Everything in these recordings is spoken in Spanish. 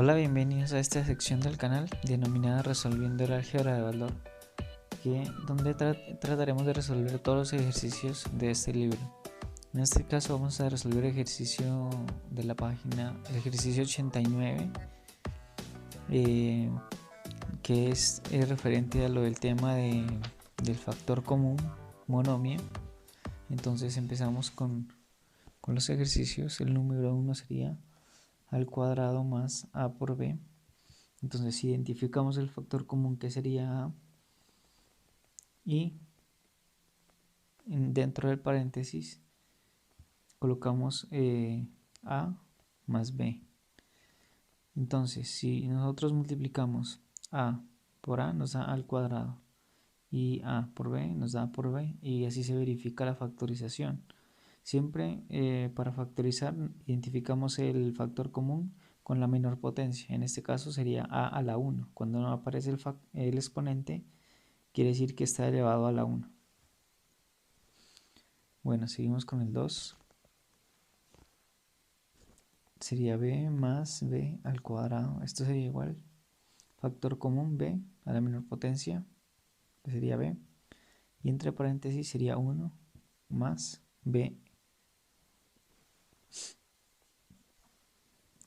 Hola, bienvenidos a esta sección del canal denominada Resolviendo el álgebra de valor, donde trataremos de resolver todos los ejercicios de este libro. En este caso vamos a resolver el ejercicio de la página, el ejercicio 89, que es referente a lo del tema del factor común monomio. Entonces empezamos con los ejercicios. El número 1 sería al cuadrado más a por b. Entonces si identificamos el factor común, que sería a, y dentro del paréntesis colocamos a más b. Entonces si nosotros multiplicamos a por a, nos da al cuadrado, y a por b nos da a por b, y así se verifica la factorización. Siempre para factorizar identificamos el factor común con la menor potencia. En este caso sería a la 1. Cuando no aparece el exponente, quiere decir que está elevado a la 1. Bueno, seguimos con el 2. Sería b más b al cuadrado. Esto sería igual. Factor común b a la menor potencia, que sería b. Y entre paréntesis sería 1 más b.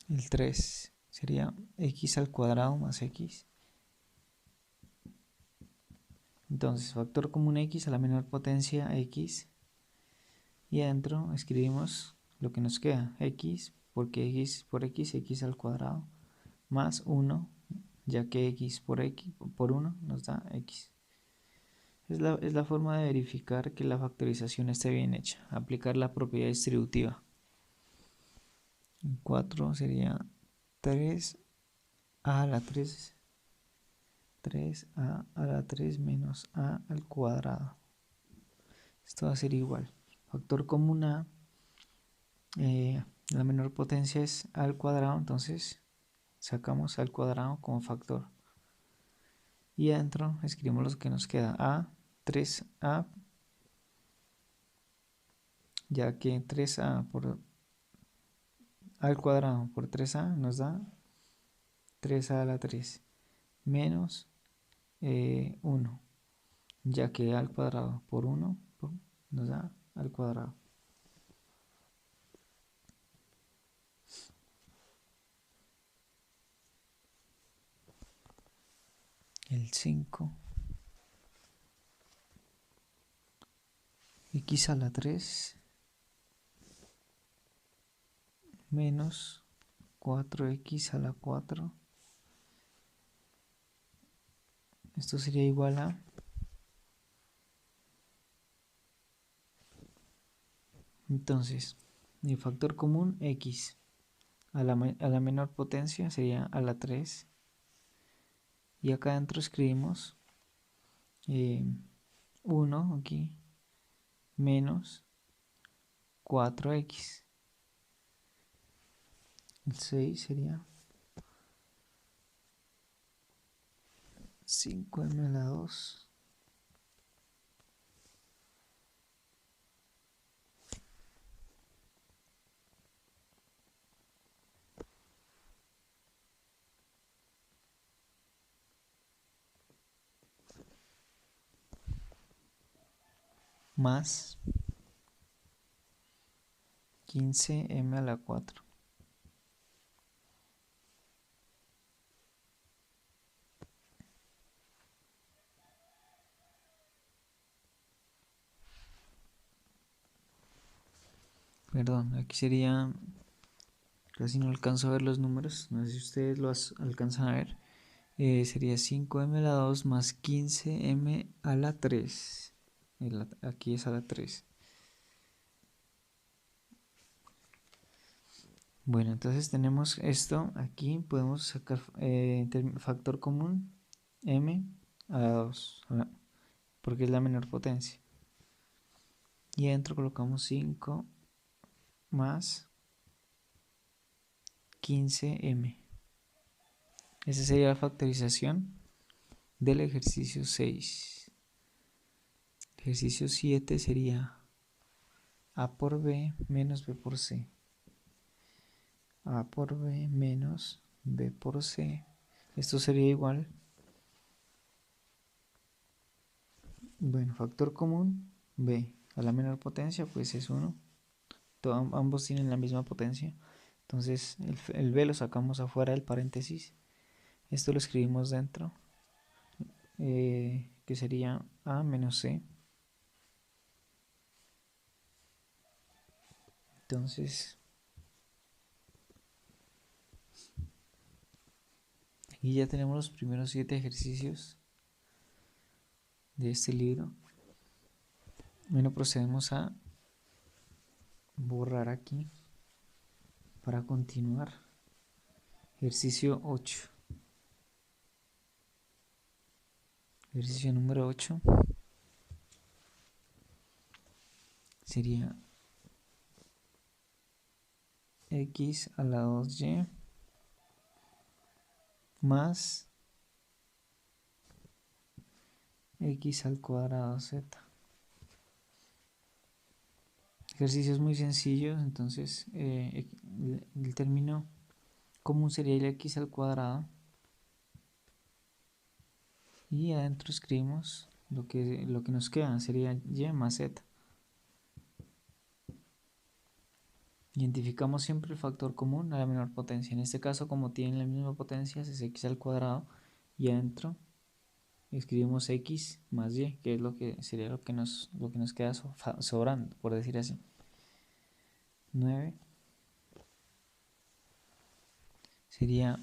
El 3 sería x al cuadrado más x. Entonces, factor común x a la menor potencia x. Y adentro escribimos lo que nos queda, x, porque x por x al cuadrado, más 1, ya que x por 1 nos da x. Es la forma de verificar que la factorización esté bien hecha, aplicar la propiedad distributiva. 4 sería 3a a la 3, 3a a la 3 menos a al cuadrado. Esto va a ser igual. Factor común a, la menor potencia es a al cuadrado, entonces sacamos al cuadrado como factor. Y adentro escribimos lo que nos queda, a 3a, ya que 3a por al cuadrado por 3a nos da 3a a la 3 menos 1, ya que al cuadrado por 1 nos da al cuadrado. El 5, x a la 3 menos 4x a la 4. Esto sería igual a entonces el factor común x a la menor potencia sería a la 3, y acá adentro escribimos 1 aquí menos 4x. El 6 sería 5m a la 2 más 15m a la 4. Perdón, aquí sería, casi no alcanzo a ver los números, no sé si ustedes los alcanzan a ver. Sería 5m a la 2 más 15m a la 3. Aquí es a la 3. Bueno, entonces tenemos esto. Aquí podemos sacar factor común m a la 2, porque es la menor potencia. Y adentro colocamos 5 más 15m. Esa sería la factorización del ejercicio 6. El ejercicio 7 sería a por b menos b por c. A por b menos b por c. Esto sería igual, bueno, factor común, b a la menor potencia, pues es 1. Ambos tienen la misma potencia. Entonces el b lo sacamos afuera del paréntesis. Esto lo escribimos dentro, que sería a menos c. Entonces, aquí ya tenemos los primeros 7 ejercicios de este libro. Bueno, procedemos a borrar aquí para continuar. Ejercicio 8. Ejercicio número 8 sería x a la 2y más x al cuadrado z. Ejercicio es muy sencillo, entonces el término común sería el x al cuadrado y adentro escribimos lo que nos queda, sería y más z. Identificamos siempre el factor común a la menor potencia. En este caso, como tienen la misma potencia, es x al cuadrado y adentro escribimos x más y, que es lo que sería lo que nos queda sobrando, por decir así. 9 sería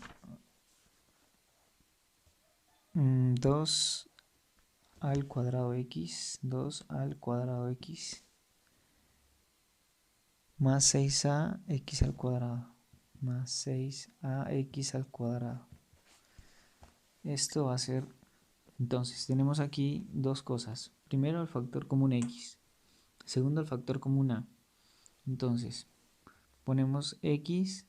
2 al cuadrado x, 2 al cuadrado x, más 6a x al cuadrado, más 6a x al cuadrado. Esto va a ser, entonces tenemos aquí dos cosas. Primero el factor común x, segundo el factor común a. Entonces ponemos x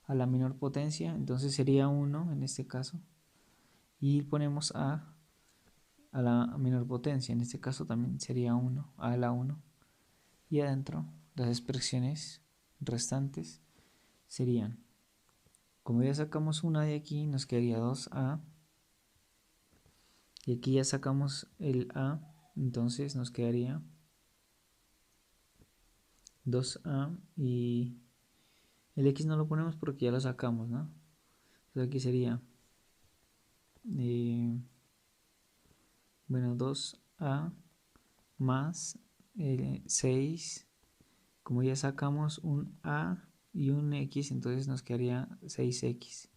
a la menor potencia, entonces sería 1 en este caso, y ponemos a la menor potencia, en este caso también sería 1, a la 1, y adentro las expresiones restantes serían, como ya sacamos una de aquí, nos quedaría 2a, y aquí ya sacamos el a, entonces nos quedaría 2a, y el x no lo ponemos porque ya lo sacamos, ¿no? Entonces aquí sería, bueno, 2a más 6, como ya sacamos un a y un x, entonces nos quedaría 6x.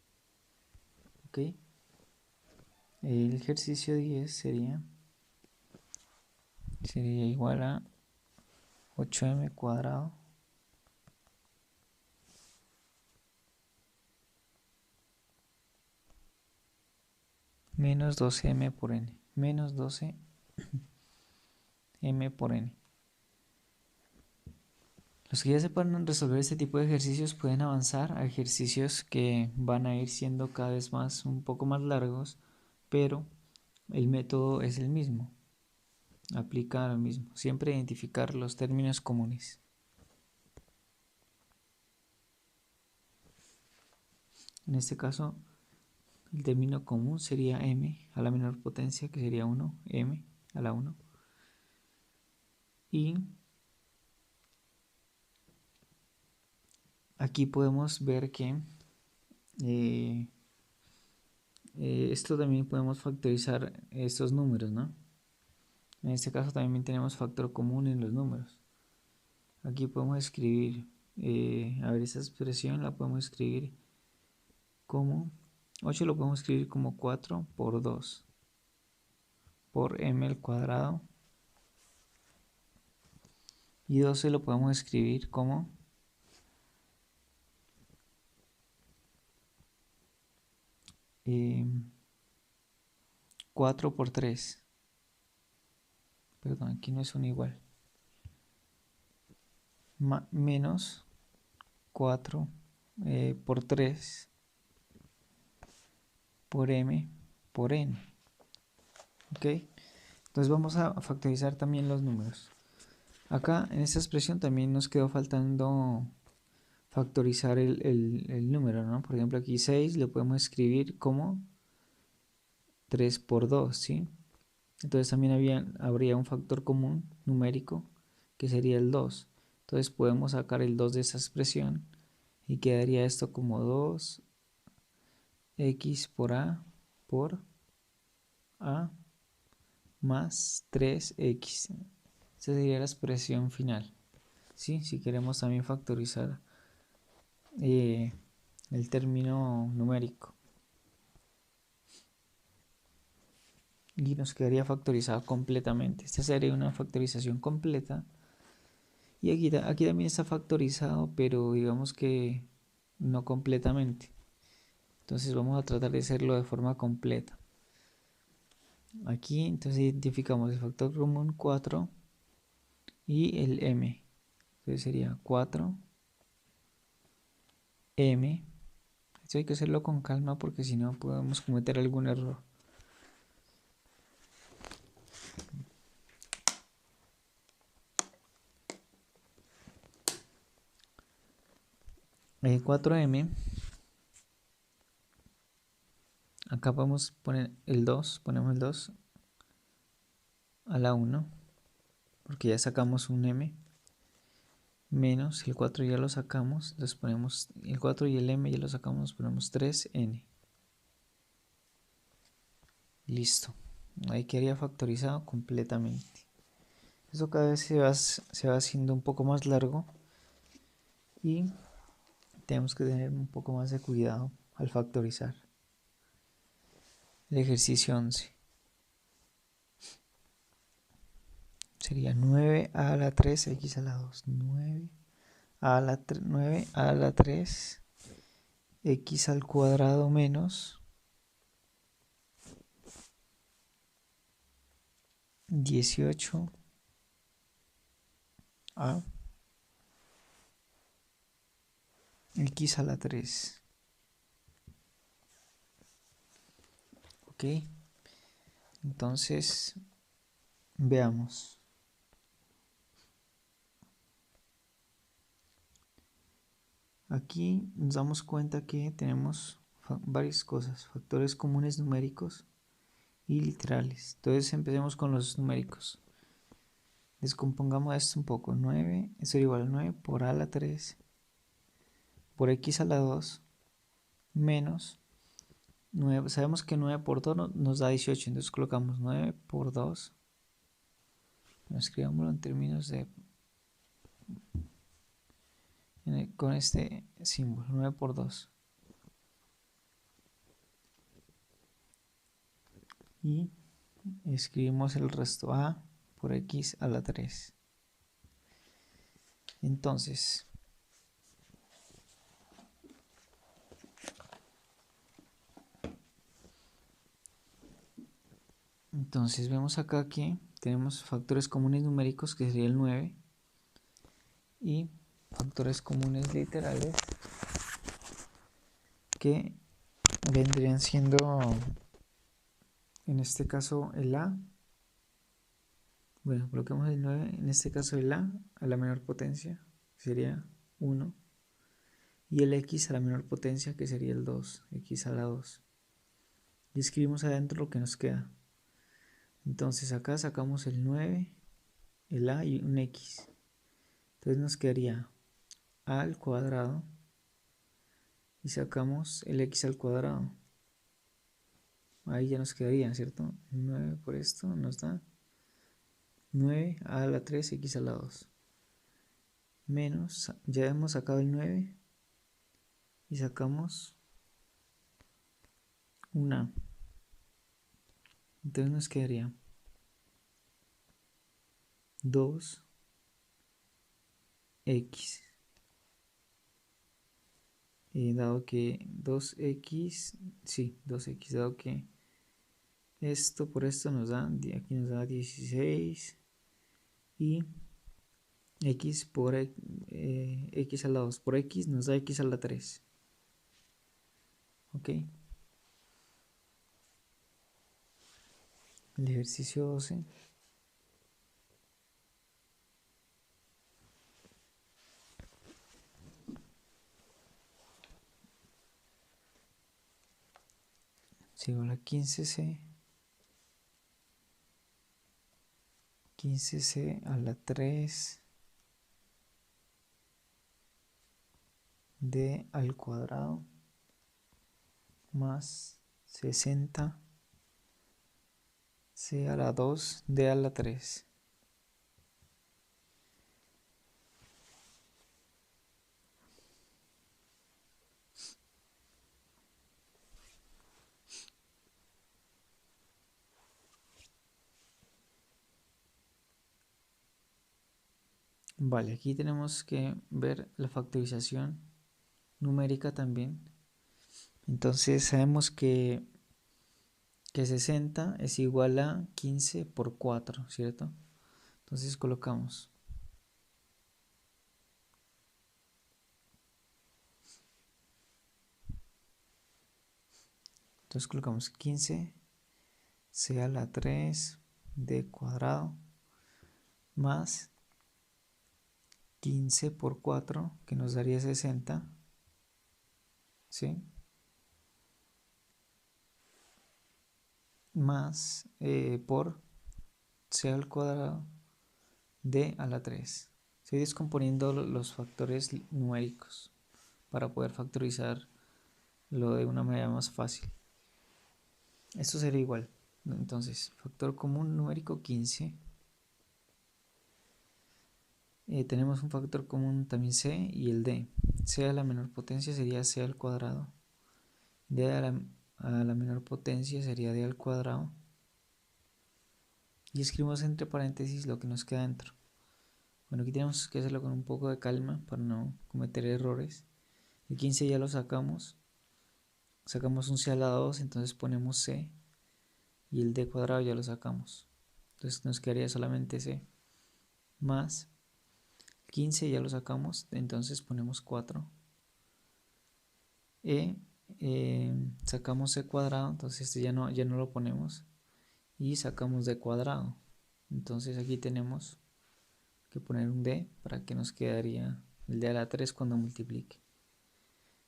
¿Ok? El ejercicio 10 sería igual a 8m cuadrado menos 12m por n, menos 12m por n. Los que ya sepan resolver este tipo de ejercicios pueden avanzar a ejercicios que van a ir siendo cada vez un poco más largos, pero el método es el mismo, aplica lo mismo, siempre identificar los términos comunes. En este caso, el término común sería m a la menor potencia, que sería 1, m a la 1. Y aquí podemos ver que esto también podemos factorizar estos números, ¿no? En este caso también tenemos factor común en los números. Aquí podemos escribir, a ver, esta expresión la podemos escribir como 8, lo podemos escribir como 4 por 2 por m al cuadrado, y 12 lo podemos escribir como 4 por 3, perdón, aquí no es un igual, menos 4 por 3 por m por n. ¿Ok? Entonces vamos a factorizar también los números. Acá en esta expresión también nos quedó faltando factorizar el número, ¿no? Por ejemplo, aquí 6 lo podemos escribir como 3 por 2, ¿sí? Entonces también habría un factor común numérico que sería el 2. Entonces podemos sacar el 2 de esa expresión y quedaría esto como 2x por a más 3x. Esa sería la expresión final. ¿Sí? Si queremos también factorizar el término numérico. Y nos quedaría factorizado completamente. Esta sería una factorización completa. Y aquí también está factorizado, pero digamos que no completamente. Entonces vamos a tratar de hacerlo de forma completa. Aquí entonces identificamos el factor común 4 y el m. Entonces sería 4m. Esto hay que hacerlo con calma porque si no podemos cometer algún error. 4m. Acá podemos poner el 2, ponemos el 2 a la 1, porque ya sacamos un m, menos el 4 ya lo sacamos, entonces ponemos el 4 y el m ya lo sacamos, ponemos 3n. Listo, ahí quedaría factorizado completamente. Eso cada vez se va haciendo un poco más largo y tenemos que tener un poco más de cuidado al factorizar. El ejercicio 11 sería 9 a la 3 x a la 2, 9 a la 9 a la 3 x al cuadrado menos 18 a x a la 3. Ok, entonces veamos. Aquí nos damos cuenta que tenemos varias cosas, factores comunes numéricos y literales. Entonces empecemos con los numéricos. Descompongamos esto un poco. 9 es igual a 9 por a la 3 por x a la 2 menos 9. Sabemos que 9 por 2 nos da 18, entonces colocamos 9 por 2. Escribámoslo en términos de con este símbolo, 9 por 2. Y escribimos el resto, a por x a la 3. Entonces, vemos acá que tenemos factores comunes numéricos, que sería el 9, y factores comunes literales, que vendrían siendo, en este caso, el a. Bueno, coloquemos el 9, en este caso el a la menor potencia, sería 1, y el x a la menor potencia, que sería el 2, x a la 2. Y escribimos adentro lo que nos queda. Entonces acá sacamos el 9, el a y un x. Entonces nos quedaría a al cuadrado y sacamos el x al cuadrado. Ahí ya nos quedaría, ¿cierto? 9 por esto nos da 9 a la 3 x a la 2. Menos, ya hemos sacado el 9 y sacamos un a. Entonces nos quedaría 2x. Dado que 2x, sí, 2x, dado que esto por esto nos da, aquí nos da 16 y x por x a la 2 por x nos da x a la 3. Ok. El ejercicio 12. es igual a 15c. 15c a la 3 d al cuadrado más 60 c a la 2 d a la 3. Vale, aquí tenemos que ver la factorización numérica también. Entonces sabemos que 60 es igual a 15 por 4, ¿cierto? Entonces colocamos Entonces colocamos 15 c a la 3 d cuadrado más 15 por 4, que nos daría 60, ¿sí? Más por c al cuadrado d a la 3. Estoy descomponiendo los factores numéricos para poder factorizarlo de una manera más fácil. Esto sería igual. Entonces, factor común numérico 15. Tenemos un factor común también c y el d. C a la menor potencia sería c al cuadrado. D a la menor potencia sería d al cuadrado. Y escribimos entre paréntesis lo que nos queda dentro. Bueno, aquí tenemos que hacerlo con un poco de calma para no cometer errores. El 15 ya lo sacamos. Sacamos un c a la 2, entonces ponemos c. Y el d cuadrado ya lo sacamos. Entonces nos quedaría solamente c. Más 15 ya lo sacamos, entonces ponemos 4. Sacamos c cuadrado, entonces este ya no lo ponemos. Y sacamos d cuadrado. Entonces aquí tenemos que poner un d para que nos quedaría el d a la 3 cuando multiplique.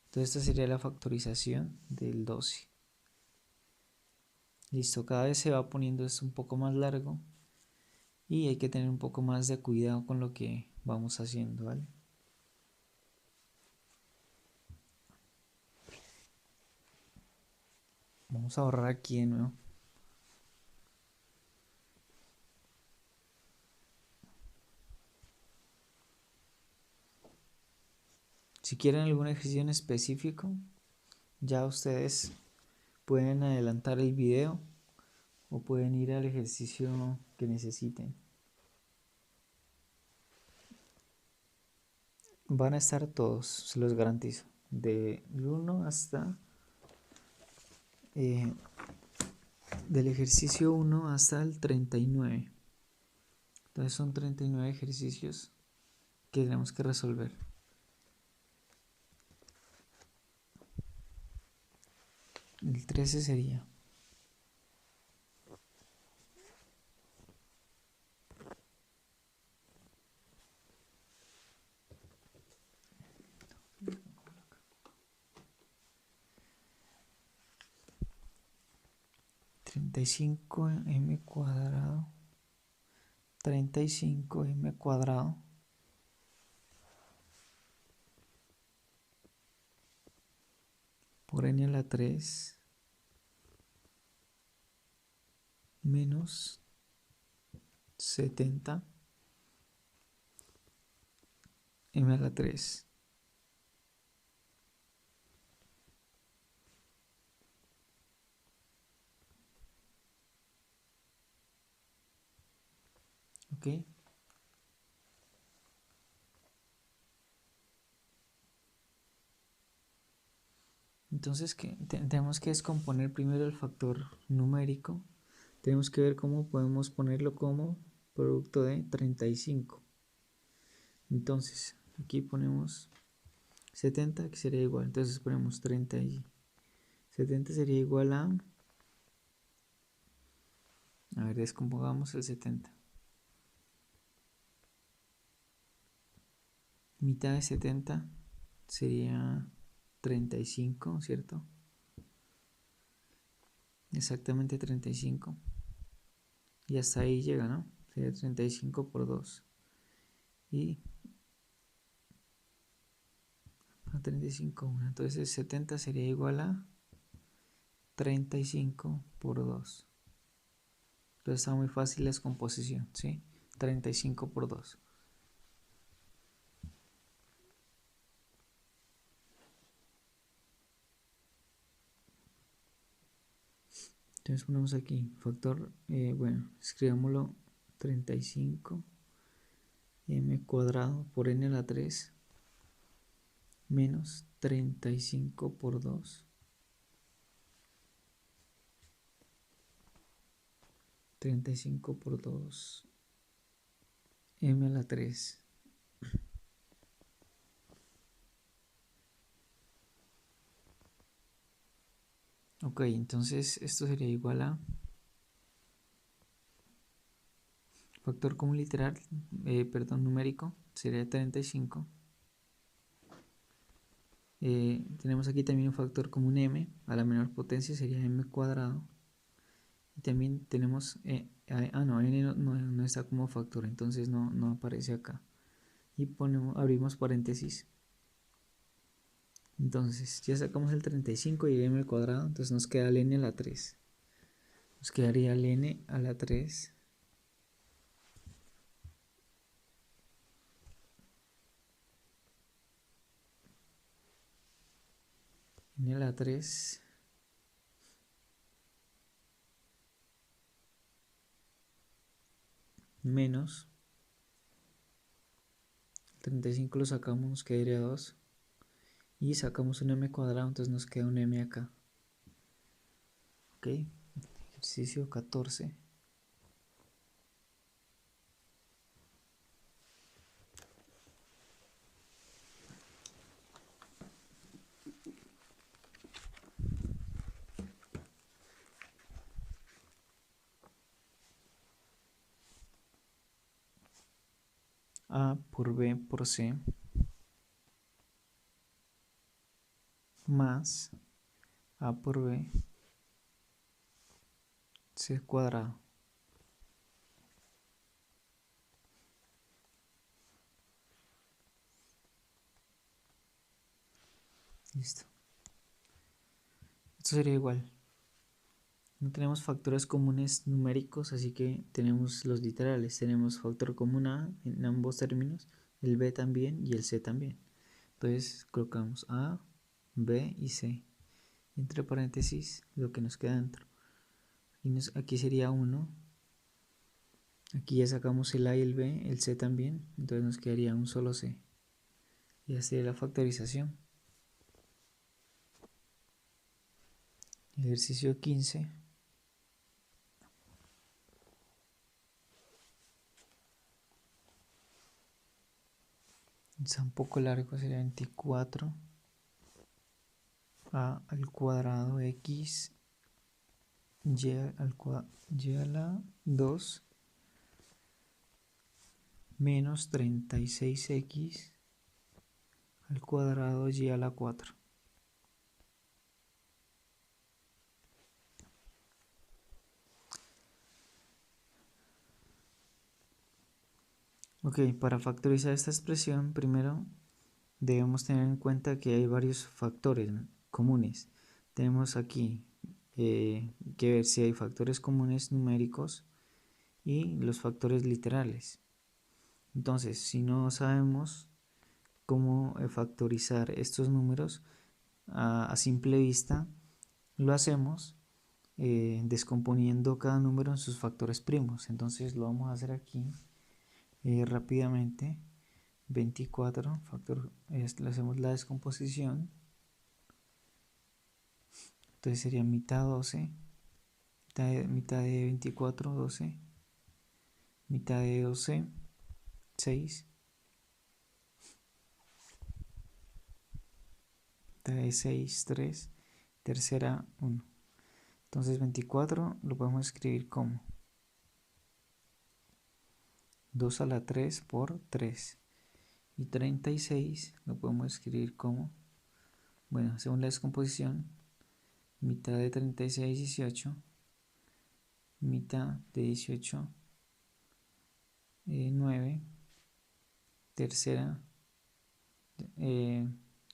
Entonces esta sería la factorización del 12. Listo, cada vez se va poniendo esto un poco más largo y hay que tener un poco más de cuidado con lo que vamos haciendo, ¿vale? Vamos a borrar aquí de nuevo. Si quieren algún ejercicio en específico, ya ustedes pueden adelantar el video o pueden ir al ejercicio que necesiten. Van a estar todos, se los garantizo, del 1 hasta del ejercicio 1 hasta el 39. Entonces son 39 ejercicios que tenemos que resolver. El 13 sería m cuadrado, 35m cuadrado por n a la 3 menos 70 m a la 3. ¿Ok? Entonces tenemos que descomponer primero el factor numérico. Tenemos que ver cómo podemos ponerlo como producto de 35. Entonces aquí ponemos 70, que sería igual. Entonces ponemos 30 y 70 sería igual a ver, descompongamos el 70. Mitad de 70 sería 35, ¿cierto? exactamente 35. Y hasta ahí llega, ¿no? Sería 35 por 2. Y a 35, entonces 70 sería igual a 35 por 2. Entonces está muy fácil la descomposición, ¿sí? 35 por 2. Entonces ponemos aquí factor, bueno, escribámoslo 35 m cuadrado por n a la 3 menos 35 por 2. 35 por 2 m a la 3. Ok, entonces esto sería igual a factor común literal, perdón, numérico, sería 35. Tenemos aquí también un factor común m, a la menor potencia sería m cuadrado. Y también tenemos, no, n no está como factor, entonces no aparece acá. Y abrimos paréntesis. Entonces ya sacamos el 35 y el m al cuadrado, entonces nos queda el n a la 3. Nos quedaría el n a la 3 n a la 3 menos 35 lo sacamos, nos quedaría 2 y sacamos un m cuadrado, entonces nos queda un m acá. Ok, ejercicio 14. A por B por C más A por B C cuadrado. Listo. Esto sería igual. No tenemos factores comunes numéricos, así que tenemos los literales. Tenemos factor común A en ambos términos, el B también y el C también. Entonces colocamos A, B y C. Entre paréntesis lo que nos queda dentro. Aquí sería 1. Aquí ya sacamos el A y el B, el C también. Entonces nos quedaría un solo C. Y así sería la factorización. Ejercicio 15. Está un poco largo, sería 24 a al cuadrado x y a la 2 menos 36x al cuadrado y a la 4. Ok, para factorizar esta expresión, primero debemos tener en cuenta que hay varios factores comunes. Tenemos aquí que ver si hay factores comunes numéricos y los factores literales. Entonces, si no sabemos cómo factorizar estos números a simple vista, lo hacemos descomponiendo cada número en sus factores primos. Entonces lo vamos a hacer aquí rápidamente. 24 factor, le hacemos la descomposición, entonces sería mitad 12, mitad de 24 12, mitad de 12 6, mitad de 6 3, tercera 1. Entonces 24 lo podemos escribir como 2 a la 3 por 3. Y 36 lo podemos escribir como, bueno, según la descomposición, mitad de 36, 18, mitad de 18, 9, tercera,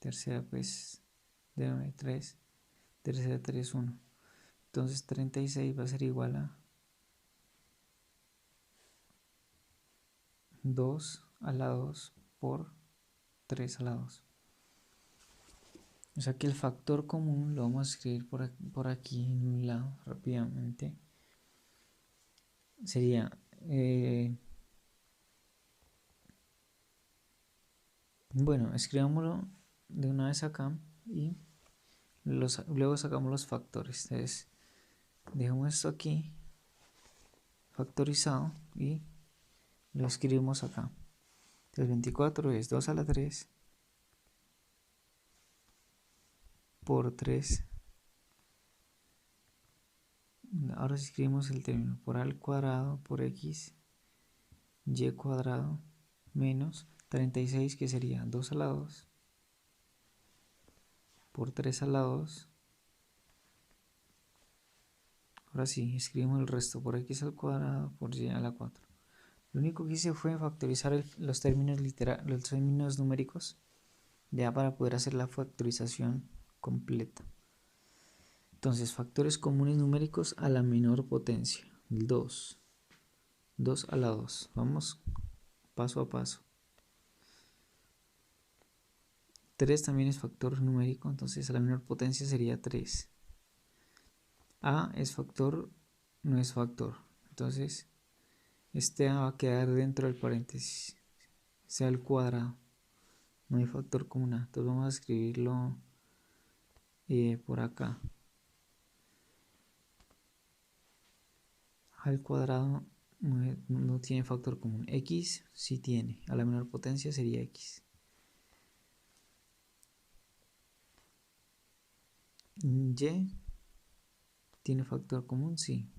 tercera pues de 9, 3, tercera 3, 1. Entonces 36 va a ser igual a 2 a la 2 por 3 a la 2. O sea que el factor común lo vamos a escribir por aquí en un lado rápidamente. Sería bueno, escribámoslo de una vez acá y luego sacamos los factores. Entonces dejamos esto aquí factorizado y lo escribimos acá. Entonces 24 es 2 a la 3 por 3. Ahora escribimos el término por a al cuadrado por x y cuadrado menos 36, que sería 2 a la 2 por 3 a la 2. Ahora sí, escribimos el resto por x al cuadrado por y a la 4. Lo único que hice fue factorizar los términos los términos numéricos ya para poder hacer la factorización completa. Entonces, factores comunes numéricos a la menor potencia. 2 a la 2. Vamos paso a paso. 3 también es factor numérico, entonces a la menor potencia sería 3. A es factor, no es factor. Entonces, este A va a quedar dentro del paréntesis, sea al cuadrado. No hay factor común A. Entonces vamos a escribirlo por acá. Al cuadrado no tiene factor común. X sí tiene. A la menor potencia sería X. Y tiene factor común, sí.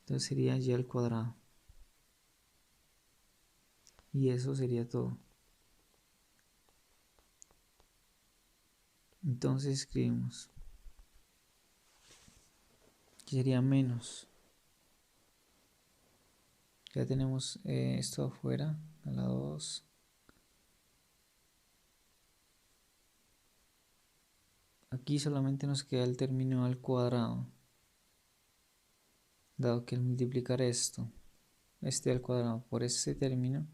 Entonces sería y al cuadrado. Y eso sería todo. Entonces escribimos que sería menos. Ya tenemos esto afuera, a la 2. Aquí solamente nos queda el término al cuadrado, dado que al multiplicar esto, este al cuadrado por este término,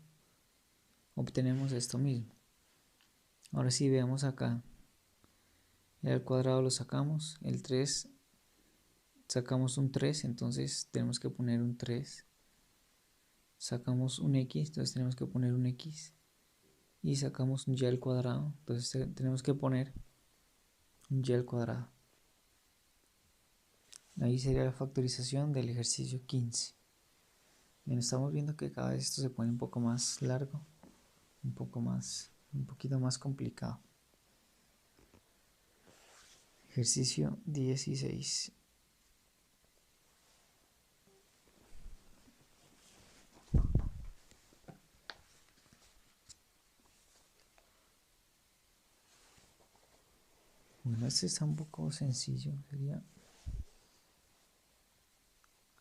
obtenemos esto mismo. Ahora sí, veamos acá. El al cuadrado lo sacamos, el 3, sacamos un 3, entonces tenemos que poner un 3. Sacamos un x, entonces tenemos que poner un x. Y sacamos un y al cuadrado, entonces tenemos que poner un y al cuadrado. Ahí sería la factorización del ejercicio 15. Bien, estamos viendo que cada vez esto se pone un poco más largo, un poquito más complicado. Ejercicio 16. Bueno, este está un poco sencillo. Sería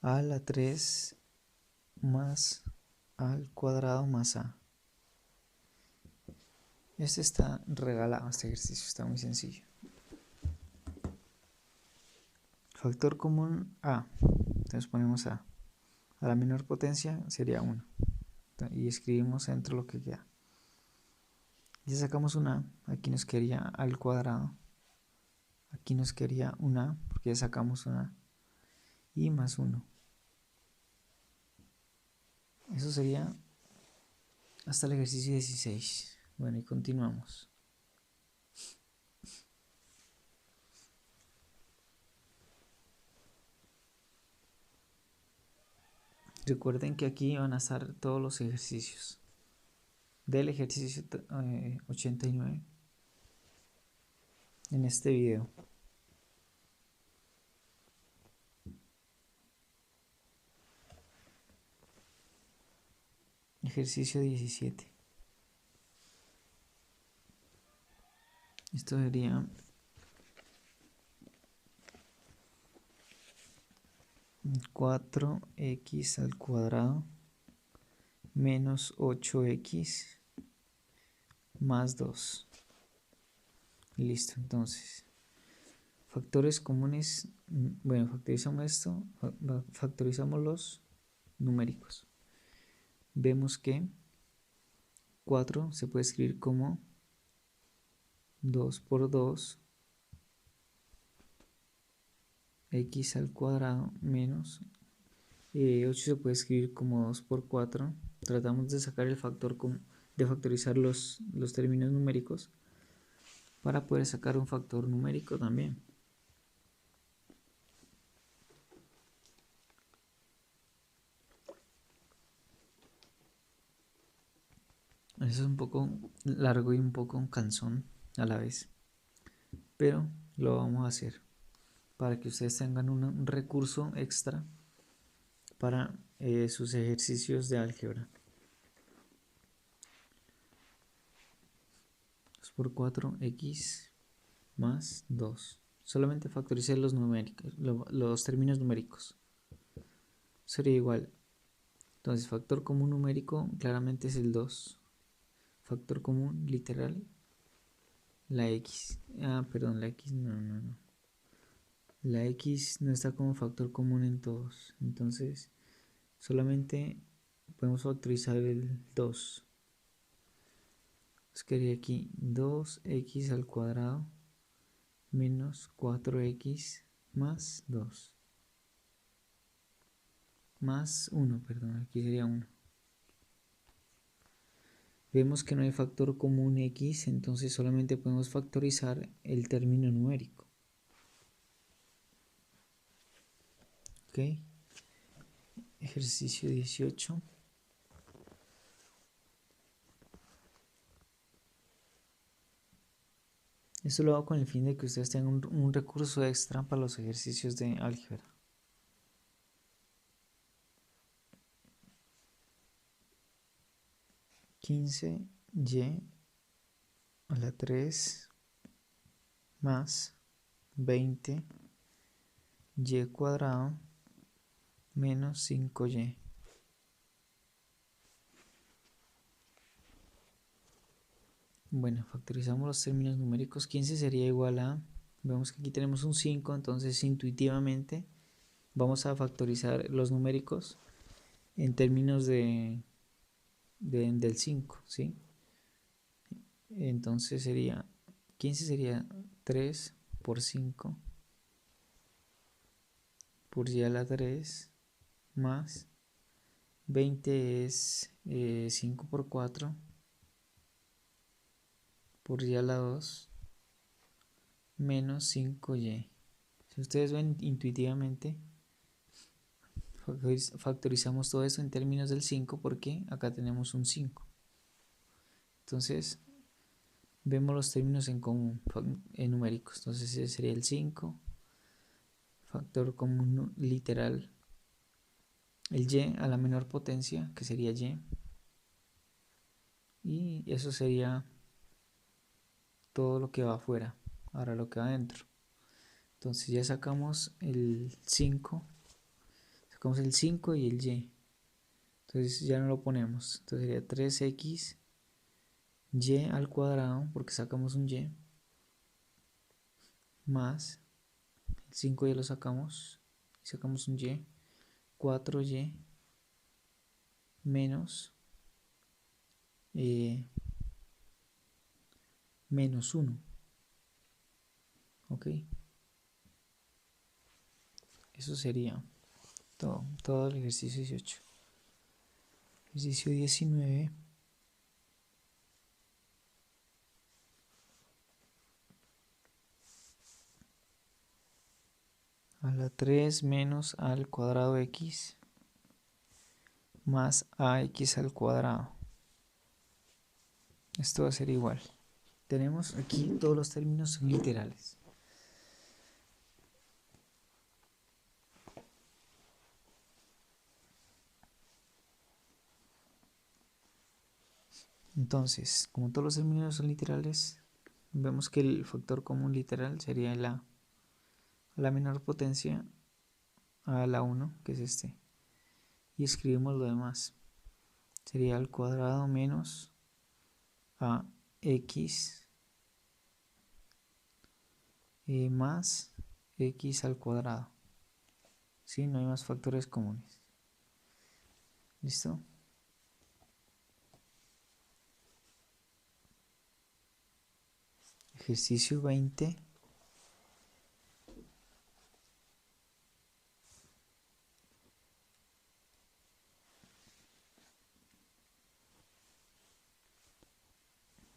a a la 3 más a al cuadrado más a. Este está regalado, este ejercicio está muy sencillo. Factor común a. Entonces ponemos a. A la menor potencia sería 1. Y escribimos dentro lo que queda. Ya sacamos un a. Aquí nos quedaría al cuadrado. Aquí nos quedaría un a, porque ya sacamos un a. Y más 1. Eso sería hasta el ejercicio 16. Bueno, y continuamos. Recuerden que aquí van a estar todos los ejercicios del ejercicio 89 en este video. Ejercicio 17. Esto sería 4x al cuadrado menos 8x más 2. Listo, entonces factores comunes. Bueno, factorizamos esto, factorizamos los numéricos. Vemos que 4 se puede escribir como 2 por 2 x al cuadrado menos 8 se puede escribir como 2 por 4. Tratamos de sacar el factor de factorizar los términos numéricos para poder sacar un factor numérico también. Eso es un poco largo y un poco cansón a la vez, pero lo vamos a hacer para que ustedes tengan un recurso extra para sus ejercicios de álgebra. 2 por 4 x más 2. Solamente factoricé los numéricos, los términos numéricos. Sería igual. Entonces, factor común numérico claramente es el 2. Factor común literal, la x. Perdón, la x no. La x no está como factor común en todos. Entonces, solamente podemos factorizar el 2. Entonces quedaría aquí 2x al cuadrado menos 4x más 2. Más 1, perdón, aquí sería 1. Vemos que no hay factor común x, entonces solamente podemos factorizar el término numérico. Ok. Ejercicio 18. Esto lo hago con el fin de que ustedes tengan un recurso extra para los ejercicios de álgebra. Y a la 3 más 20 y cuadrado menos 5y. Bueno, factorizamos los términos numéricos. 15 sería igual a, vemos que aquí tenemos un 5, entonces intuitivamente vamos a factorizar los numéricos en términos del 5, ¿sí? Entonces 15 sería 3 por 5 por y a la 3 más 20 es 5 por 4 por y a la 2 menos 5y. Si ustedes ven intuitivamente, factorizamos todo esto en términos del 5 porque acá tenemos un 5. Entonces vemos los términos en común, en numéricos. Entonces ese sería el 5, factor común literal, el y a la menor potencia, que sería y eso sería todo lo que va afuera. Ahora lo que va adentro. Entonces ya sacamos el 5 y el y. Entonces ya no lo ponemos. Entonces sería 3x y al cuadrado, porque sacamos un y, más el 5 ya lo sacamos, y sacamos un y, 4y menos menos 1. Ok, eso sería todo el ejercicio 18. Ejercicio 19. A la 3 menos a al cuadrado x más ax al cuadrado. Esto va a ser igual. Tenemos aquí todos los términos literales. Entonces, como todos los términos son literales, vemos que el factor común literal sería a la menor potencia a la 1, que es este, y escribimos lo demás. Sería al cuadrado menos ax más x al cuadrado. ¿Sí? No hay más factores comunes. ¿Listo? Ejercicio 20.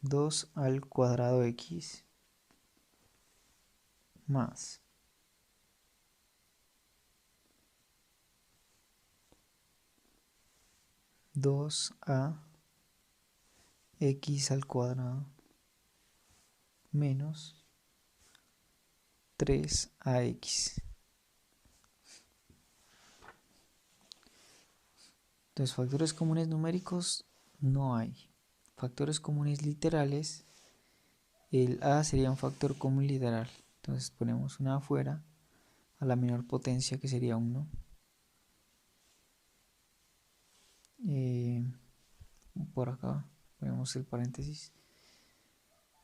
Dos al cuadrado x más 2a x al cuadrado menos 3ax. Entonces, factores comunes numéricos no hay. Factores comunes literales, el a sería un factor común literal. Entonces ponemos una afuera a la menor potencia, que sería 1. Por acá ponemos el paréntesis.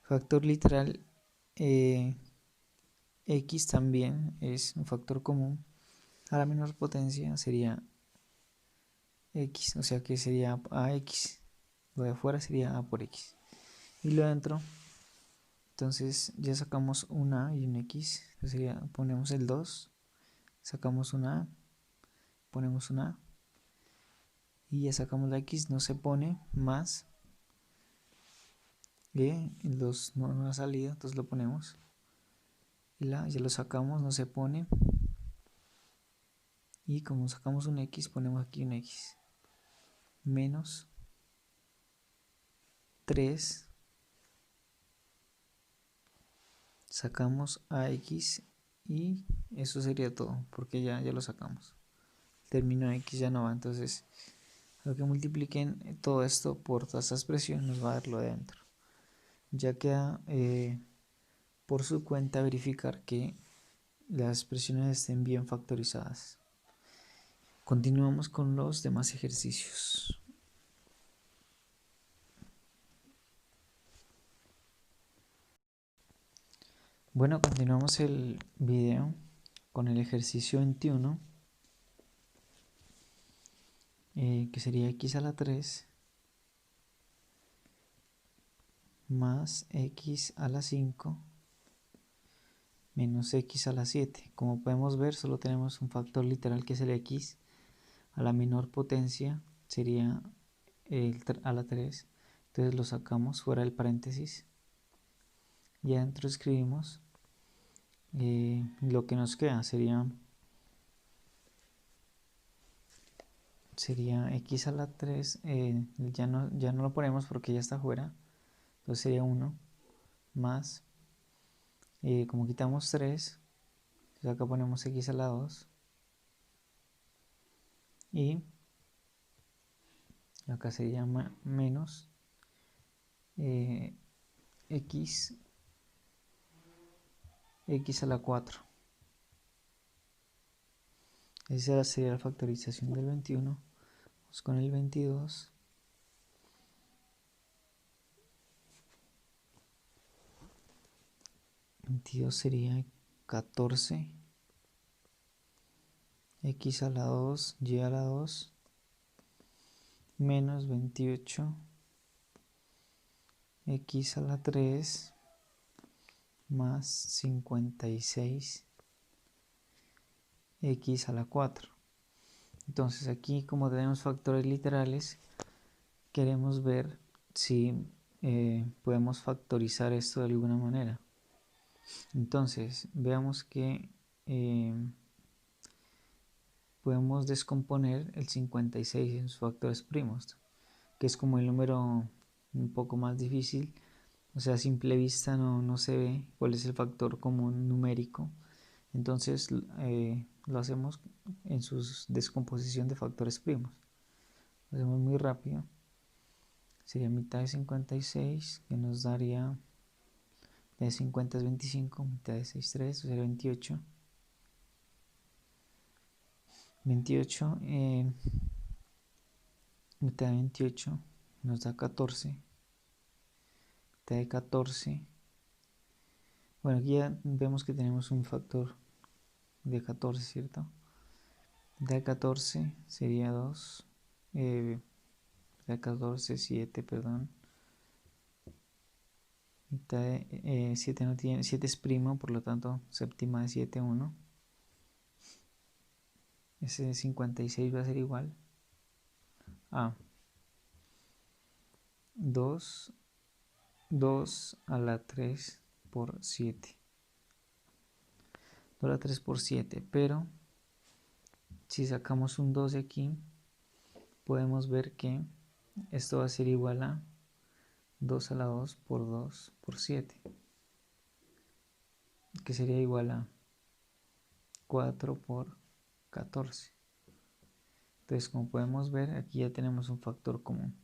Factor literal x también es un factor común. A la menor potencia sería x, o sea que sería ax. Lo de afuera sería a por x. Y lo de dentro, entonces ya sacamos un a y un x. Entonces sería, ponemos el 2, sacamos un a, ponemos un a. Y ya sacamos la x, no se pone, más el 2 no ha salido, entonces lo ponemos. Y la ya lo sacamos, no se pone. Y como sacamos un x, ponemos aquí un x. Menos 3. Sacamos ax y eso sería todo, porque ya lo sacamos. El término x ya no va, entonces lo que multipliquen todo esto por toda esta expresión nos va a dar lo de dentro. Ya queda por su cuenta verificar que las expresiones estén bien factorizadas. Continuamos con los demás ejercicios. Bueno, continuamos el video con el ejercicio 21, que sería x a la 3 más x a la 5 menos x a la 7. Como podemos ver, solo tenemos un factor literal, que es el x. A la menor potencia sería el a la 3. Entonces lo sacamos fuera del paréntesis. Y adentro escribimos lo que nos queda. Sería x a la 3. Ya no lo ponemos porque ya está fuera. Entonces sería 1 más, como quitamos 3, entonces acá ponemos x a la 2. Y acá sería menos x a la 4. Esa sería la factorización del 21. Vamos con el 22. 22 sería 14 x a la 2, y a la 2, menos 28 x a la 3 más 56 x a la 4. Entonces aquí, como tenemos factores literales, queremos ver si podemos factorizar esto de alguna manera. Entonces veamos que podemos descomponer el 56 en sus factores primos, que es como el número un poco más difícil. O sea, a simple vista no se ve cuál es el factor común numérico. Entonces lo hacemos en su descomposición de factores primos. Lo hacemos muy rápido. Sería mitad de 56, que nos daría, de 50 es 25, mitad de 6 es 3, o sea 28. 28, mitad de 28 nos da 14. Mitad de 14. Bueno, aquí ya vemos que tenemos un factor de 14, ¿cierto? Mitad de 14 sería 2. Mitad de 14, 7, perdón. Mitad de 7 no tiene, 7 es primo, por lo tanto, séptima de 7, 1. Ese 56 va a ser igual a 2 a la 3 por 7. 2 a la 3 por 7, pero si sacamos un 2 de aquí, podemos ver que esto va a ser igual a 2 a la 2 por 7, que sería igual a 4 por 14. Entonces, como podemos ver, aquí ya tenemos un factor común,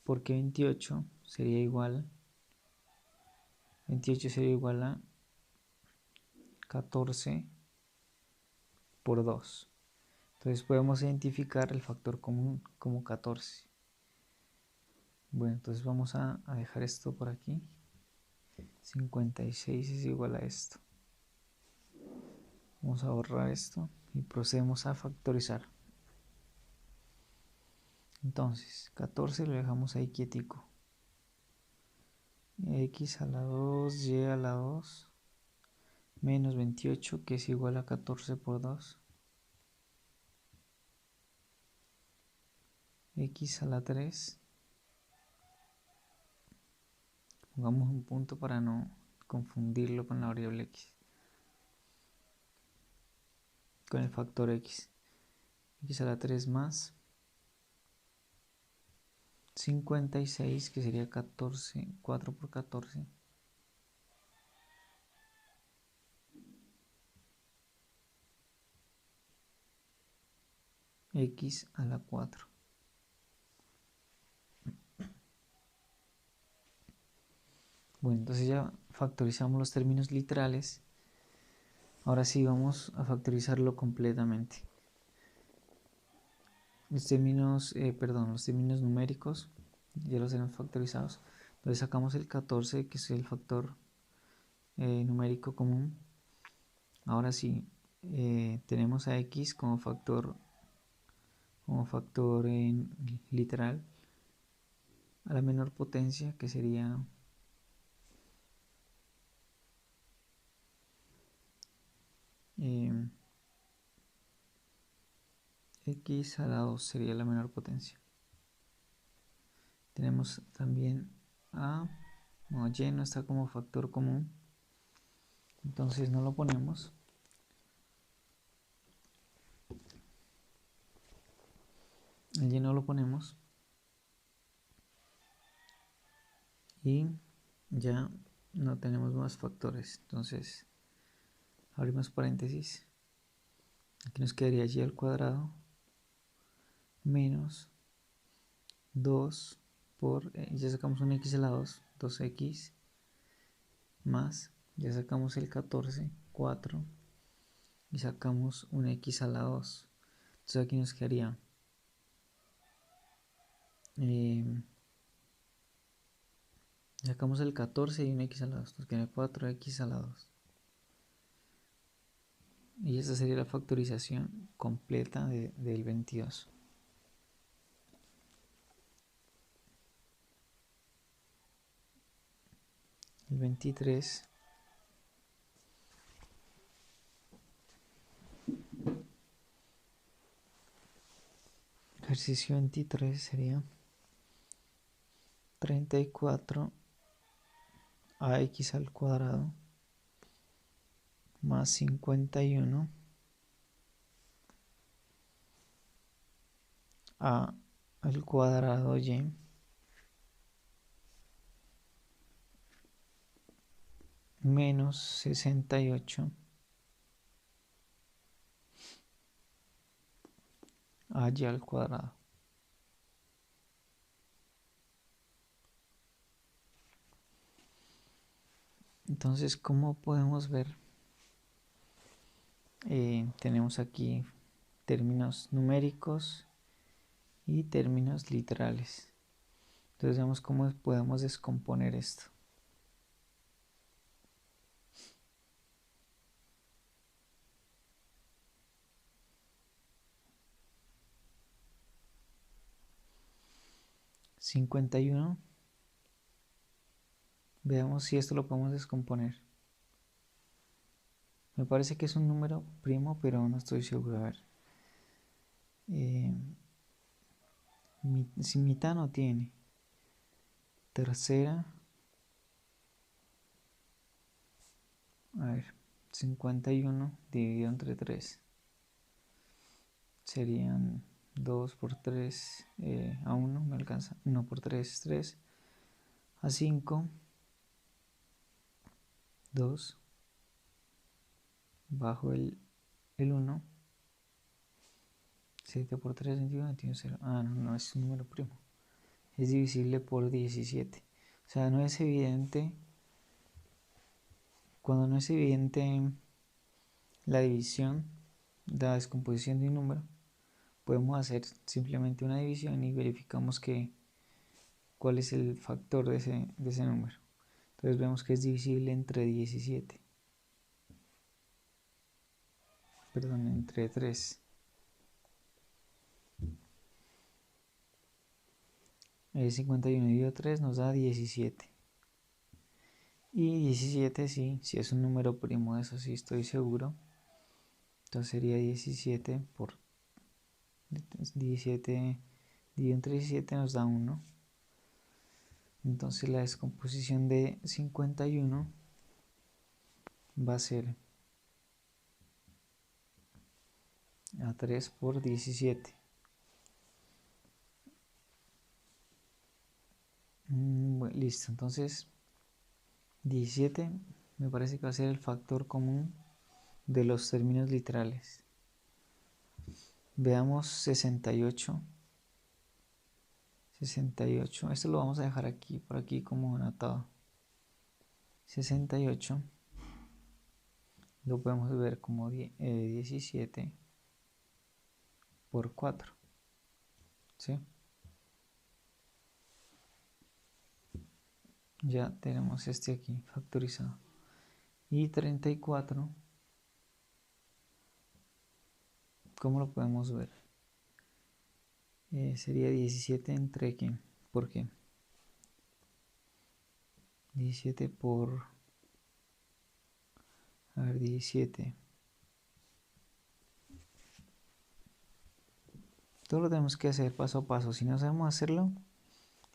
porque 28 sería igual a 14 por 2. Entonces podemos identificar el factor común como 14. Bueno, entonces vamos a dejar esto por aquí. 56 es igual a esto. Vamos a borrar esto y procedemos a factorizar. Entonces, 14 lo dejamos ahí quietico. X a la 2, Y a la 2, menos 28, que es igual a 14 por 2. X a la 3. Pongamos un punto para no confundirlo con la variable X. Con el factor X. X a la 3 más 56, que sería 14, 4 por 14. X a la 4. Bueno, entonces ya factorizamos los términos literales. Ahora sí vamos a factorizarlo completamente. Los términos numéricos ya los tenemos factorizados. Entonces sacamos el 14, que es el factor numérico común. Ahora sí, tenemos a X como factor literal a la menor potencia, que sería X a la 2 sería la menor potencia. Tenemos también Y no está como factor común, entonces no lo ponemos. El Y no lo ponemos y ya no tenemos más factores. Entonces abrimos paréntesis. Aquí nos quedaría Y al cuadrado menos 2 por, ya sacamos un X a la 2, 2X más, ya sacamos el 14, 4 y sacamos un X a la 2. Entonces aquí nos quedaría sacamos el 14 y un X a la 2, nos queda 4X a la 2. Y esta sería la factorización completa del 22. El 23 ejercicio 23 sería 34 ax al cuadrado más 51 a al cuadrado y menos 68 a y al cuadrado. Entonces, ¿cómo podemos ver tenemos aquí términos numéricos y términos literales. Entonces vemos cómo podemos descomponer esto. $51. Veamos si esto lo podemos descomponer. Me parece que es un número primo, pero no estoy seguro. A ver. Si mitad no tiene. Tercera. A ver. 51 dividido entre 3. Serían 2 por 3 a 1. Me alcanza. 1 por 3, 3. A 5. 2. Bajo el 1. 7 por 3, 21, 21, 0. Ah, no es un número primo. Es divisible por 17. O sea, no es evidente. Cuando no es evidente la división, la descomposición de un número, podemos hacer simplemente una división y verificamos cuál es el factor de ese número. Entonces vemos que es divisible entre 17. Perdón, entre 3. 51 dividido 3 nos da 17. Y 17 sí es un número primo, de eso sí estoy seguro. Entonces sería 17 por 17 dividido entre 17 nos da 1. Entonces la descomposición de 51 va a ser a 3 por 17. Bueno, listo, entonces 17 me parece que va a ser el factor común de los términos literales. Veamos 68. 68, esto lo vamos a dejar aquí, por aquí como anotado. 68 lo podemos ver como 17 por 4, ¿sí? Ya tenemos este aquí factorizado. Y 34, ¿cómo lo podemos ver? Sería 17 entre ¿qué? ¿Por qué? 17 por... A ver, 17. Todo lo tenemos que hacer paso a paso. Si no sabemos hacerlo,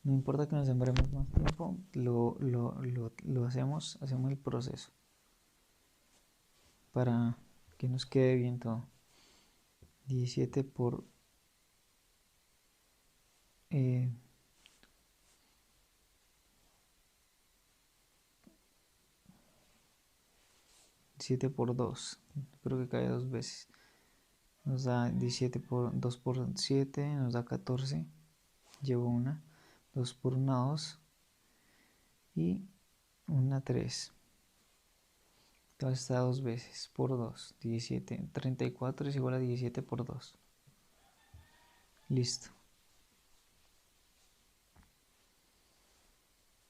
no importa que nos demoremos más tiempo, lo hacemos el proceso para que nos quede bien todo. 17 por 17 por 2, creo que cae dos veces. Nos da 17 por 2 por 7, nos da 14. Llevo una. 2 por 1, 2. Y una 3. Entonces está dos veces por 2. 17. 34 es igual a 17 por 2. Listo.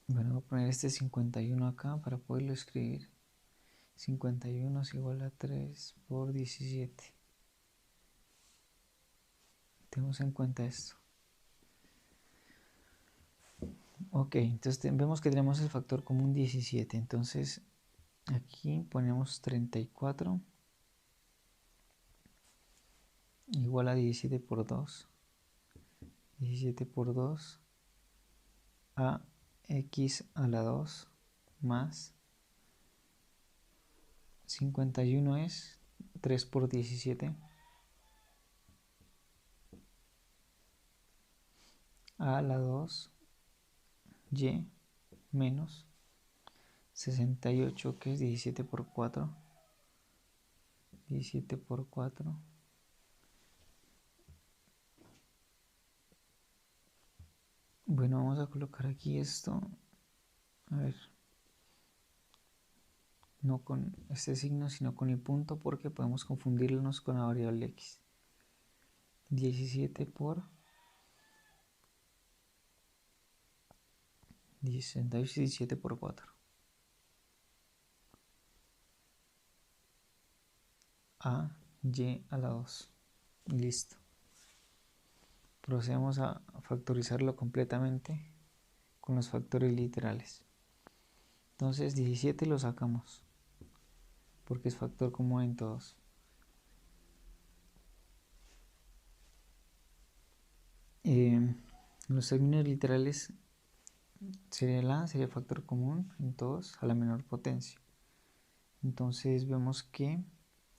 Bueno, voy a poner este 51 acá para poderlo escribir. 51 es igual a 3 por 17. Tenemos en cuenta esto. Ok, entonces vemos que tenemos el factor común 17. Entonces aquí ponemos 34 igual a 17 por 2. 17 por 2 a x a la 2 más 51 es 3 por 17 a la 2 y menos 68, que es 17 por 4. 17 por 4. Bueno, vamos a colocar aquí esto. A ver. no con este signo, sino con el punto, porque podemos confundirnos con la variable x. 17 por 17 por 4. A, y a la 2. Listo. Procedemos a factorizarlo completamente con los factores literales. Entonces 17 lo sacamos porque es factor común en todos. Los términos literales sería factor común en todos a la menor potencia. Entonces vemos que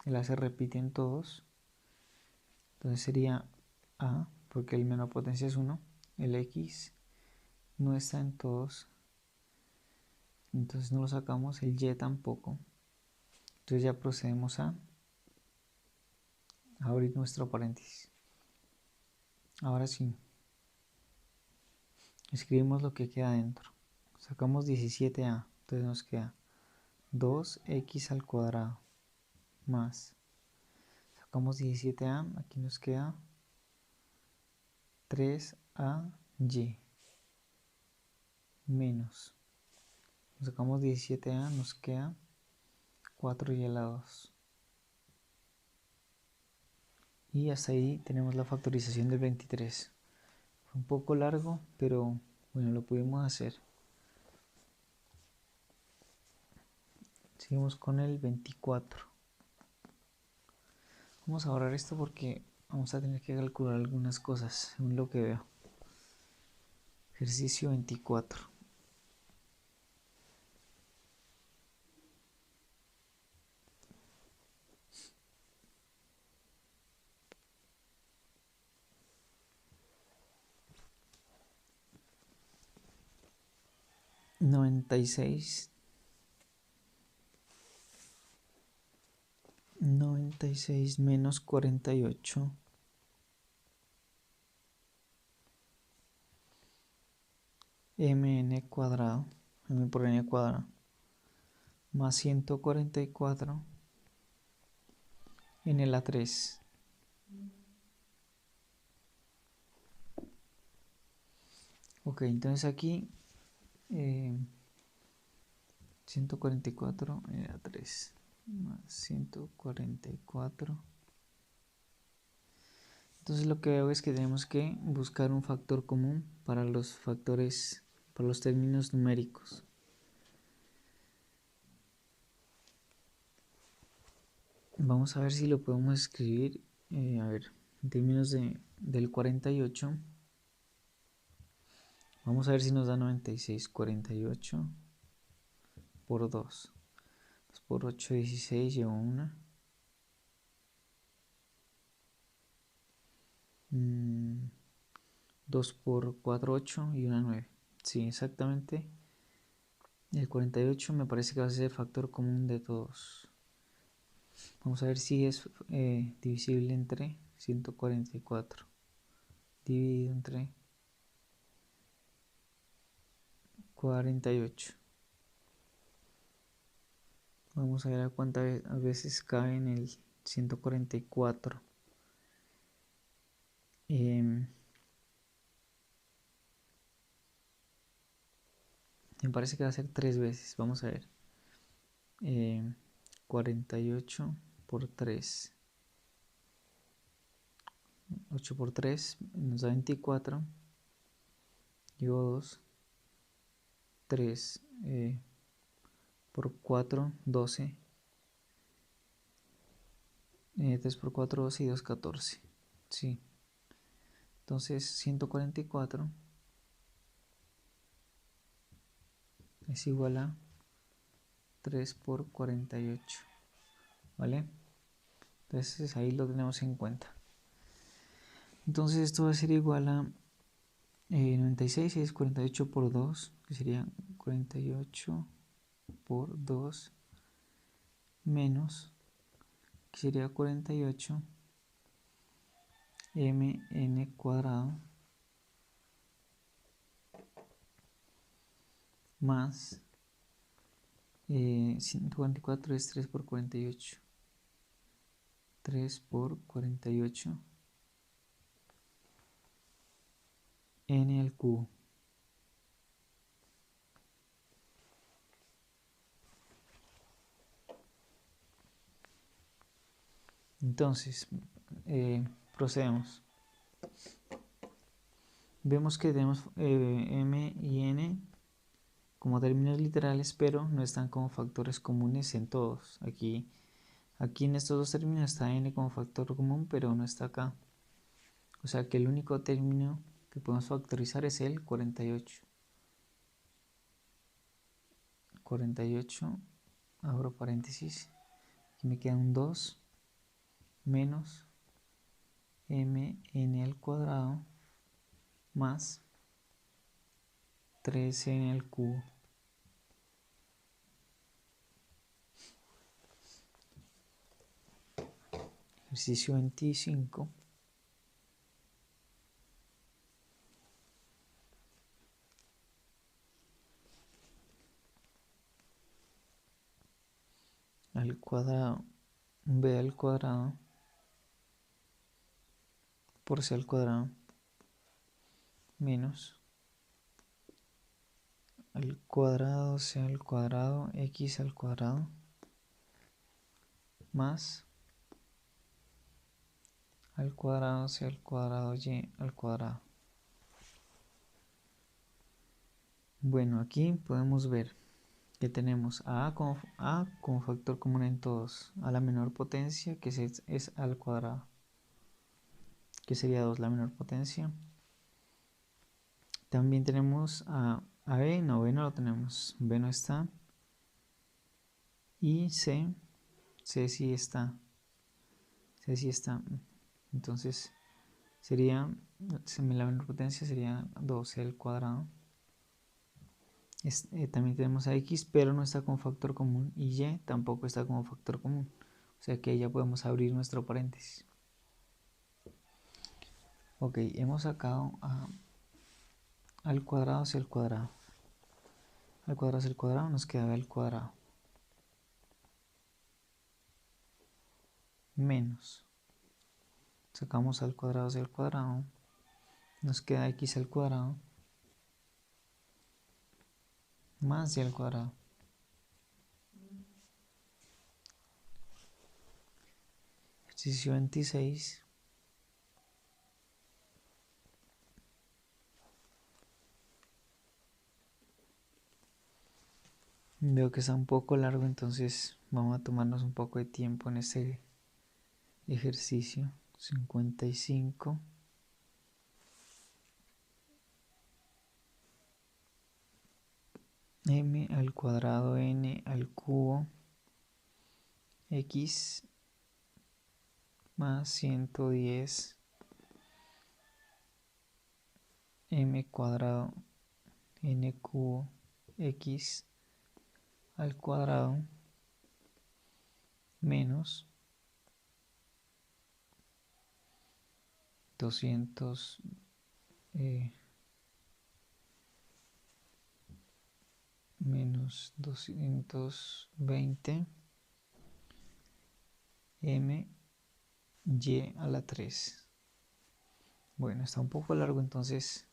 el A se repite en todos. Entonces sería A, porque el menor potencia es 1. El X no está en todos. Entonces no lo sacamos. El Y tampoco. Entonces ya procedemos a abrir nuestro paréntesis. Ahora sí. Escribimos lo que queda dentro. Sacamos 17A. Entonces nos queda 2x al cuadrado más. Sacamos 17a. Aquí nos queda 3ay menos. Sacamos 17a. Nos queda 4y a la 2. Y hasta ahí tenemos la factorización del 23. Fue un poco largo, pero bueno, lo pudimos hacer. Seguimos con el 24. Vamos a ahorrar esto porque vamos a tener que calcular algunas cosas, según lo que veo. Ejercicio 24. Noventa y seis menos 48 mn cuadrado, m por n cuadrado, más 144 en el A3. Ok, entonces aquí 144 en el A3 más 144. Entonces lo que veo es que tenemos que buscar un factor común para los factores, para los términos numéricos. Vamos a ver si lo podemos escribir, a ver, en términos del 48. Vamos a ver si nos da 96. 48 por 2. 2 por 8, 16, llevo una. 2 por 4, 8 y una 9. Sí, exactamente. El 48 me parece que va a ser el factor común de todos. Vamos a ver si es divisible entre 144. Dividido entre 48. Vamos a ver a cuántas veces cabe en el 144. Me parece que va a ser 3 veces. Vamos a ver. 48 por 3. 8 por 3 nos da 24. Llevo 2. 3 por 4, 12. 3 por 4, 12 y 2, 14. Sí. Entonces 144 es igual a 3 por 48. ¿Vale? Entonces ahí lo tenemos en cuenta. Entonces esto va a ser igual a 96 es 48 por 2, que sería 48 por 2 menos, que sería 48 mn cuadrado más 144 es 3 por 48. 3 por 48 n al cubo. Entonces, procedemos. Vemos que tenemos m y n como términos literales, pero no están como factores comunes en todos. Aquí en estos dos términos está n como factor común, pero no está acá. O sea que el único término que podemos factorizar es el 48. 48, abro paréntesis, aquí me queda un 2 menos mn al cuadrado más 3n al cubo. Ejercicio 25. Al cuadrado, b al cuadrado por c al cuadrado menos al cuadrado c al cuadrado x al cuadrado más al cuadrado c al cuadrado y al cuadrado. Bueno, aquí podemos ver que tenemos a como factor común en todos, a la menor potencia que es al cuadrado, que sería 2 la menor potencia. También tenemos a b, no, b no lo tenemos, b no está. Y c sí está, entonces sería, la menor potencia sería 2c al cuadrado. También tenemos a x, pero no está como factor común, y y tampoco está como factor común, o sea que ya podemos abrir nuestro paréntesis. Ok, hemos sacado al cuadrado hacia el cuadrado. Al cuadrado hacia el cuadrado nos queda b al cuadrado menos, sacamos al cuadrado hacia el cuadrado, nos queda x al cuadrado más y al cuadrado. Ejercicio 26. Veo que está un poco largo, entonces vamos a tomarnos un poco de tiempo en este ejercicio. 55. M al cuadrado n al cubo x más 110 m cuadrado n cubo x al cuadrado menos 200 menos 220 m y a la 3. Bueno, está un poco largo, entonces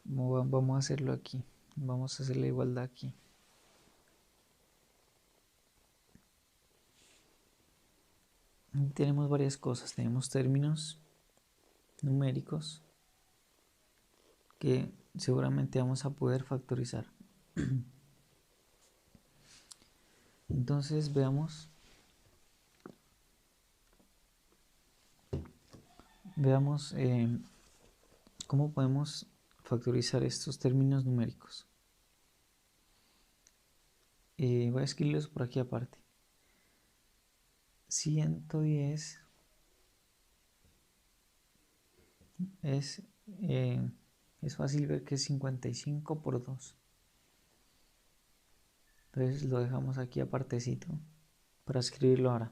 vamos a hacerlo aquí. Vamos a hacer la igualdad aquí. Tenemos varias cosas. Tenemos términos numéricos que seguramente vamos a poder factorizar. Entonces veamos cómo podemos factorizar estos términos numéricos. Voy a escribirlos por aquí aparte. 110 es fácil ver que es 55 por 2. Entonces lo dejamos aquí apartecito para escribirlo ahora.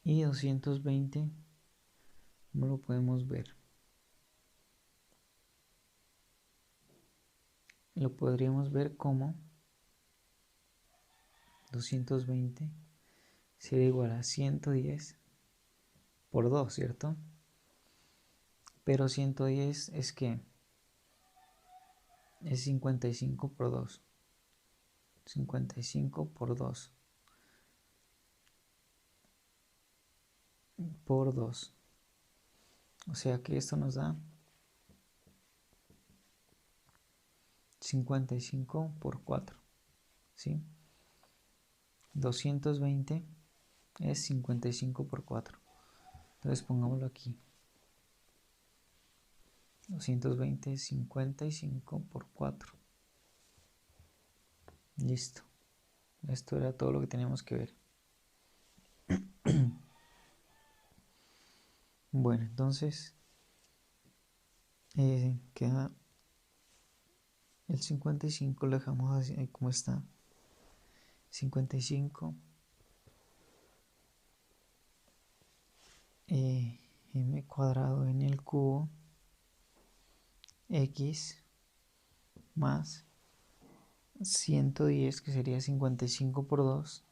Y 220, ¿cómo lo podemos ver? lo podríamos ver como 220 sería igual a 110 por 2, ¿cierto? Pero 110 es que es 55 por 2. 55 por 2 por 2. O sea que esto nos da 55 por 4, ¿sí? 220 es 55 por 4. Entonces pongámoslo aquí. 220 es 55 por 4. Listo. Esto era todo lo que teníamos que ver. Bueno, entonces queda el 55, lo dejamos así como está. 55 m cuadrado en el cubo x más 110, que sería 55 por 2,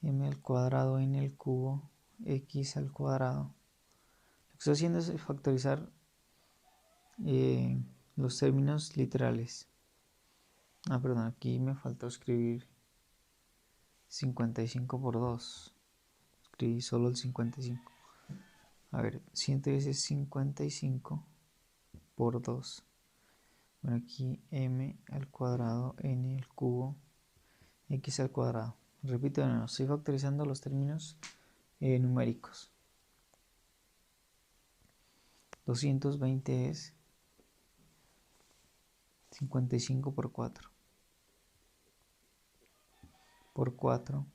m al cuadrado en el cubo x al cuadrado. Lo que estoy haciendo es factorizar los términos literales. Perdón, aquí me faltó escribir 55 por 2. Escribí solo el 55. A ver, 110 es 55 por 2. Bueno, aquí m al cuadrado n al cubo x al cuadrado. Repito de nuevo, estoy factorizando los términos numéricos. 220 es 55 por 4. Por 4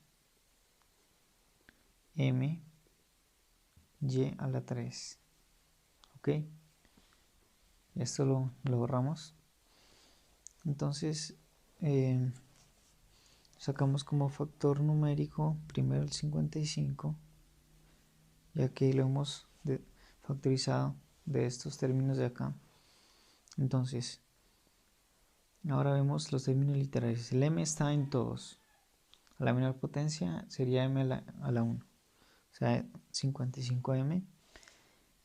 m y a la 3. ¿Ok? Esto lo borramos. Entonces, sacamos como factor numérico primero el 55, ya que lo hemos factorizado de estos términos de acá. Entonces, ahora vemos los términos literales. El m está en todos. A la menor potencia sería m a la 1. O sea, 55m.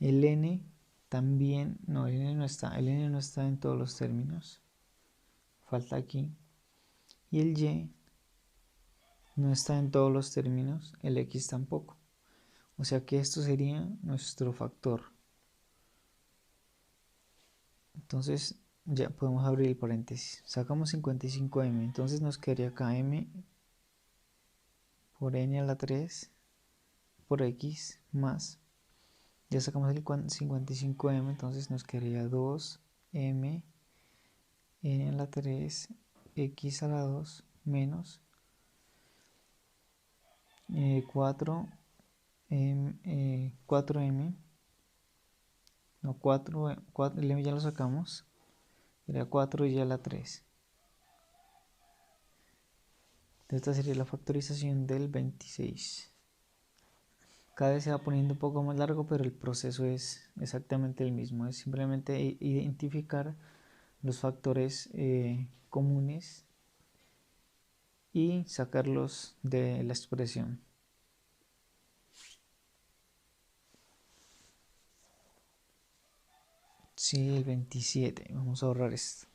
El n también, no, el n no está en todos los términos. Falta aquí. Y el y no está en todos los términos, el x tampoco. O sea que esto sería nuestro factor. Entonces ya podemos abrir el paréntesis. Sacamos 55m, entonces nos quedaría acá m por n a la 3 por x más. Ya sacamos el 55m, entonces nos quedaría 2m n a la 3 x a la 2 menos 4m, no, 4, el m ya lo sacamos, sería 4 y a la 3. Esta sería la factorización del 26. Cada vez se va poniendo un poco más largo, pero el proceso es exactamente el mismo. Es simplemente identificar los factores comunes y sacarlos de la expresión. Sí, el 27. Vamos a ahorrar esto.